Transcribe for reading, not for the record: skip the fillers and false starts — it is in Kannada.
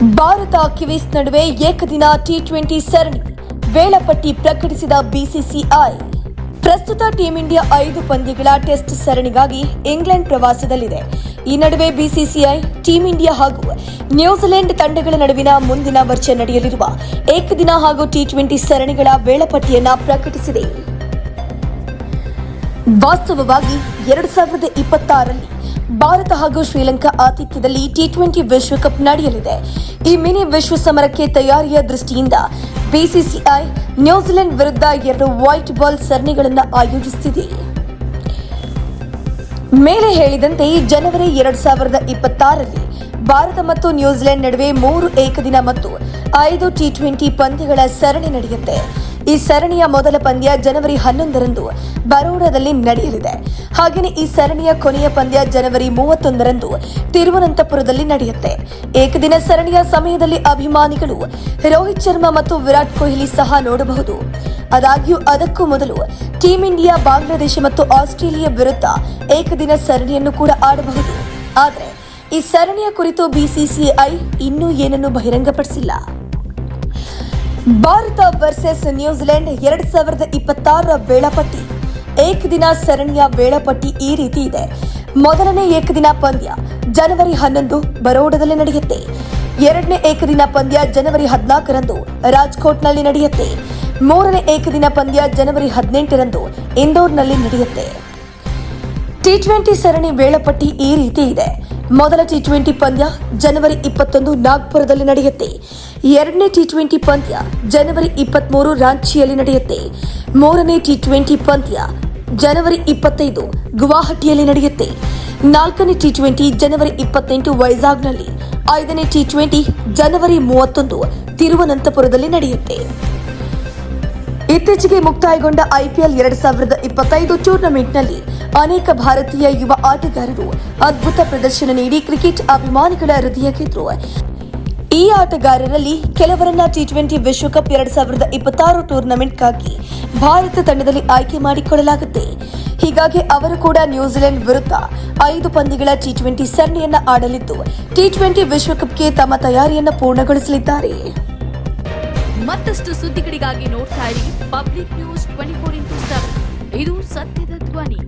ಭಾರತ ಕಿವೀಸ್ ನಡುವೆ ಏಕದಿನ ಟಿ20 ಸರಣಿ ವೇಳಾಪಟ್ಟಿ ಪ್ರಕಟಿಸಿದ ಬಿಸಿಸಿಐ. ಪ್ರಸ್ತುತ ಟೀಂ ಇಂಡಿಯಾ 5 ಪಂದ್ಯಗಳ ಟೆಸ್ಟ್ ಸರಣಿಗಾಗಿ ಇಂಗ್ಲೆಂಡ್ ಪ್ರವಾಸದಲ್ಲಿದೆ. ಈ ನಡುವೆ ಬಿಸಿಸಿಐ ಟೀಂ ಇಂಡಿಯಾ ಹಾಗೂ ನ್ಯೂಜಿಲೆಂಡ್ ತಂಡಗಳ ನಡುವಿನ ಮುಂದಿನ ವರ್ಷ ನಡೆಯಲಿರುವ ಏಕದಿನ ಹಾಗೂ ಟಿ20 ಸರಣಿಗಳ ವೇಳಾಪಟ್ಟಿಯನ್ನು ಪ್ರಕಟಿಸಿದೆ. ವಾಸ್ತವವಾಗಿ 2026ರಲ್ಲಿ ಭಾರತ ಹಾಗೂ ಶ್ರೀಲಂಕಾ ಆತಿಥ್ಯದಲ್ಲಿ ಟಿ20 ವಿಶ್ವಕಪ್ ನಡೆಯಲಿದೆ. ಈ ಮಿನಿ ವಿಶ್ವ ಸಮರಕ್ಕೆ ತಯಾರಿಯ ದೃಷ್ಟಿಯಿಂದ ಬಿಸಿಸಿಐ ನ್ಯೂಜಿಲೆಂಡ್ ವಿರುದ್ಧ 2 ವೈಟ್ ಬಾಲ್ ಸರಣಿಗಳನ್ನು ಆಯೋಜಿಸುತ್ತಿದೆ. ಮೇಲೆ ಹೇಳಿದಂತೆ ಜನವರಿ 2026ರಲ್ಲಿ ಭಾರತ ಮತ್ತು ನ್ಯೂಜಿಲೆಂಡ್ ನಡುವೆ 3 ಏಕದಿನ ಮತ್ತು 5 ಟಿ20 ಪಂದ್ಯಗಳ ಸರಣಿ ನಡೆಯುತ್ತೆ. ಈ ಸರಣಿಯ ಮೊದಲ ಪಂದ್ಯ ಜನವರಿ 11ರಂದು ಬರೋಡಾದಲ್ಲಿ ನಡೆಯಲಿದೆ. ಹಾಗೆಯೇ ಈ ಸರಣಿಯ ಕೊನೆಯ ಪಂದ್ಯ ಜನವರಿ 31ರಂದು ತಿರುವನಂತಪುರದಲ್ಲಿ ನಡೆಯುತ್ತೆ. ಏಕದಿನ ಸರಣಿಯ ಸಮಯದಲ್ಲಿ ಅಭಿಮಾನಿಗಳು ರೋಹಿತ್ ಶರ್ಮಾ ಮತ್ತು ವಿರಾಟ್ ಕೊಹ್ಲಿ ಸಹ ನೋಡಬಹುದು. ಆದಾಗ್ಯೂ ಅದಕ್ಕೂ ಮೊದಲು ಟೀಂ ಇಂಡಿಯಾ ಬಾಂಗ್ಲಾದೇಶ ಮತ್ತು ಆಸ್ಟ್ರೇಲಿಯಾ ವಿರುದ್ಧ ಏಕದಿನ ಸರಣಿಯನ್ನು ಕೂಡ ಆಡಬಹುದು. ಆದರೆ ಈ ಸರಣಿಯ ಕುರಿತು ಬಿಸಿಸಿಐ ಇನ್ನೂ ಏನನ್ನೂ ಬಹಿರಂಗಪಡಿಸಿಲ್ಲ. ಭಾರತ ವರ್ಸಸ್ ನ್ಯೂಜಿಲೆಂಡ್ 2026ರ ವೇಳಾಪಟ್ಟಿ. ಏಕದಿನ ಸರಣಿಯ ವೇಳಾಪಟ್ಟಿ ಈ ರೀತಿ ಇದೆ. ಮೊದಲನೇ ಏಕದಿನ ಪಂದ್ಯ ಜನವರಿ 11 ಬರೋಡಾದಲ್ಲಿ ನಡೆಯುತ್ತೆ. ಎರಡನೇ ಏಕದಿನ ಪಂದ್ಯ ಜನವರಿ 14ರಂದು ರಾಜ್ಕೋಟ್ನಲ್ಲಿ ನಡೆಯುತ್ತೆ. ಮೂರನೇ ಏಕದಿನ ಪಂದ್ಯ ಜನವರಿ 18ರಂದು ಇಂದೋರ್ನಲ್ಲಿ ನಡೆಯುತ್ತೆ. ಟಿ20 ಸರಣಿ ವೇಳಾಪಟ್ಟಿ ಈ ರೀತಿ ಇದೆ. ಮೊದಲ ಟಿ20 ಪಂದ್ಯ ಜನವರಿ 21 ನಾಗ್ಪುರದಲ್ಲಿ ನಡೆಯುತ್ತೆ. ಎರಡನೇ ಟಿ20 ಪಂದ್ಯ ಜನವರಿ 23 ರಾಂಚಿಯಲ್ಲಿ ನಡೆಯುತ್ತೆ. ಮೂರನೇ ಟಿ20 ಪಂದ್ಯ ಜನವರಿ 25 ಗುವಾಹಟಿಯಲ್ಲಿ ನಡೆಯುತ್ತೆ. ನಾಲ್ಕನೇ ಟಿ20 ಜನವರಿ 28 ವೈಜಾಗ್ನಲ್ಲಿ. ಐದನೇ ಟಿ20 ಜನವರಿ 31 ತಿರುವನಂತಪುರದಲ್ಲಿ ನಡೆಯುತ್ತೆ. ಇತ್ತೀಚೆಗೆ ಮುಕ್ತಾಯಗೊಂಡ ಐಪಿಎಲ್ 2025 ಟೂರ್ನಮೆಂಟ್ನಲ್ಲಿ ಅನೇಕ ಭಾರತೀಯ ಯುವ ಆಟಗಾರರು ಅದ್ಭುತ ಪ್ರದರ್ಶನ ನೀಡಿ ಕ್ರಿಕೆಟ್ ಅಭಿಮಾನಿಗಳ ಹೃದಯ ಗೆದ್ರು. ಈ ಆಟಗಾರರಲ್ಲಿ ಕೆಲವರನ್ನ ಟಿ20 ವಿಶ್ವಕಪ್ 2026 ಟೂರ್ನಮೆಂಟ್ಗಾಗಿ ಭಾರತ ತಂಡದಲ್ಲಿ ಆಯ್ಕೆ ಮಾಡಿಕೊಳ್ಳಲಾಗುತ್ತೆ. ಹೀಗಾಗಿ ಅವರು ಕೂಡ ನ್ಯೂಜಿಲೆಂಡ್ ವಿರುದ್ಧ 5 ಪಂದ್ಯಗಳ ಟಿ20 ಸರಣಿಯನ್ನ ಆಡಲಿದ್ದು ಟಿ20 ವಿಶ್ವಕಪ್ಗೆ ತಮ್ಮ ತಯಾರಿಯನ್ನು ಪೂರ್ಣಗೊಳಿಸಲಿದ್ದಾರೆ. ಮತ್ತಷ್ಟು ಸುದ್ದಿಗಳಿಗಾಗಿ ನೋಡ್ತಾ ಇರಿ ಪಬ್ಲಿಕ್ ನ್ಯೂಸ್ 24x7. ಇದು ಸತ್ಯದ ಧ್ವನಿ.